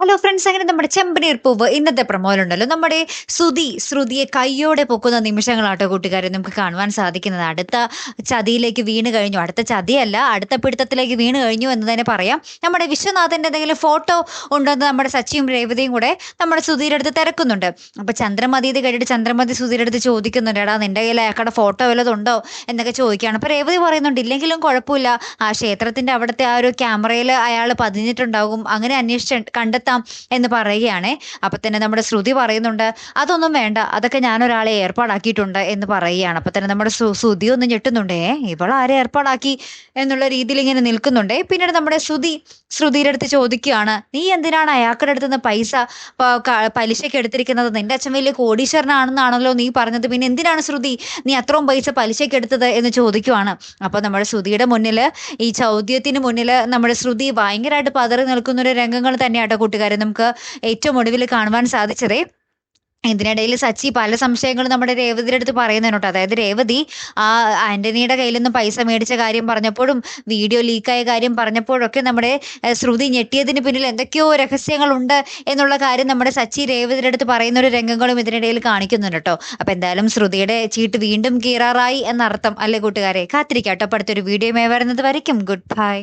Hello friends, അങ്ങനെ നമ്മുടെ ചെമ്പനീർ പൂവ് ഇന്നത്തെ പ്രമോലുണ്ടല്ലോ, നമ്മുടെ ശ്രുതിയെ കയ്യോടെ പൊക്കുന്ന നിമിഷങ്ങളാട്ടോ കൂട്ടുകാരെ നമുക്ക് കാണുവാൻ സാധിക്കുന്നത്. അടുത്ത ചതിയിലേക്ക് വീണ് കഴിഞ്ഞു, അടുത്ത ചതിയല്ല അടുത്ത പിടുത്തത്തിലേക്ക് വീണ് കഴിഞ്ഞു എന്ന് തന്നെ പറയാം. നമ്മുടെ വിശ്വനാഥന്റെ എന്തെങ്കിലും ഫോട്ടോ ഉണ്ടെന്ന് നമ്മുടെ സച്ചിയും രേവതിയും കൂടെ നമ്മുടെ സുധീരുടെ അടുത്ത് തിരക്കുന്നുണ്ട്. അപ്പൊ ചന്ദ്രമതി ഇത് കേട്ടിട്ട് ചന്ദ്രമതി സുധീരുടെ അടുത്ത് ചോദിക്കുന്നുണ്ട്, എടാ നിന്റെ കയ്യിൽ അയാളുടെ ഫോട്ടോ വല്ലതുണ്ടോ എന്നൊക്കെ ചോദിക്കുകയാണ്. അപ്പൊ രേവതി പറയുന്നുണ്ട്, ഇല്ലെങ്കിലും കുഴപ്പമില്ല, ആ ക്ഷേത്രത്തിന്റെ അവിടുത്തെ ആ ഒരു ക്യാമറയിൽ അയാൾ പതിഞ്ഞിട്ടുണ്ടാകും, അങ്ങനെ അന്വേഷിച്ച് കണ്ടെത്താം എന്ന് പറയുകയാണേ. അപ്പൊ തന്നെ നമ്മുടെ ശ്രുതി പറയുന്നുണ്ട്, അതൊന്നും വേണ്ട, അതൊക്കെ ഞാനൊരാളെ ഏർപ്പാടാക്കിയിട്ടുണ്ട് എന്ന് പറയുകയാണ്. അപ്പൊ തന്നെ നമ്മുടെ ശ്രുതി ഒന്ന് ഞെട്ടുന്നുണ്ടേ, ഇവൾ ആരെ ഏർപ്പാടാക്കി എന്നുള്ള രീതിയിൽ ഇങ്ങനെ നിൽക്കുന്നുണ്ടേ. പിന്നീട് നമ്മുടെ ശ്രുതിയുടെ അടുത്ത് ചോദിക്കുകയാണ്, നീ എന്തിനാണ് അയാളുടെ അടുത്ത് നിന്ന് പൈസ പലിശയ്ക്ക് എടുത്തിരിക്കുന്നത്? നിന്റെ അച്ഛൻ വലിയ കോടീശ്വരനാണെന്നാണല്ലോ നീ പറഞ്ഞത്, പിന്നെ എന്തിനാണ് ശ്രുതി നീ അത്രയും പൈസ പലിശയ്ക്ക് എടുത്തത് എന്ന് ചോദിക്കുവാണ്. അപ്പൊ നമ്മുടെ ശ്രുതിയുടെ മുന്നിൽ, ഈ ചോദ്യത്തിന് മുന്നിൽ നമ്മുടെ ശ്രുതി ഭയങ്കരമായിട്ട് പതറി നിൽക്കുന്ന ഒരു രംഗങ്ങൾ തന്നെയാട്ടോ കൂട്ടുകാരെ നമുക്ക് ഏറ്റവും ഒടുവിൽ കാണുവാൻ സാധിച്ചതേ. ഇതിനിടയിൽ സച്ചി പല സംശയങ്ങളും നമ്മുടെ രേവതിയുടെ അടുത്ത് പറയുന്നതിനോട്ടോ. അതായത് രേവതി ആ ആന്റണിയുടെ കയ്യിൽ നിന്ന് പൈസ മേടിച്ച കാര്യം പറഞ്ഞപ്പോഴും വീഡിയോ ലീക്കായ കാര്യം പറഞ്ഞപ്പോഴൊക്കെ നമ്മുടെ ശ്രുതി ഞെട്ടിയതിന് പിന്നിൽ എന്തൊക്കെയോ രഹസ്യങ്ങളുണ്ട് എന്നുള്ള കാര്യം നമ്മുടെ സച്ചി രേവതിയുടെ അടുത്ത് പറയുന്ന ഒരു രംഗങ്ങളും ഇതിനിടയിൽ കാണിക്കുന്നുണ്ട് കേട്ടോ. അപ്പൊ എന്തായാലും ശ്രുതിയുടെ ചീട്ട് വീണ്ടും കീറാറായി എന്നർത്ഥം അല്ലേ കൂട്ടുകാരെ. കാത്തിരിക്കാട്ടോ അടുത്തൊരു വീഡിയോ വരുന്നത് വരയ്ക്കും. Good bye.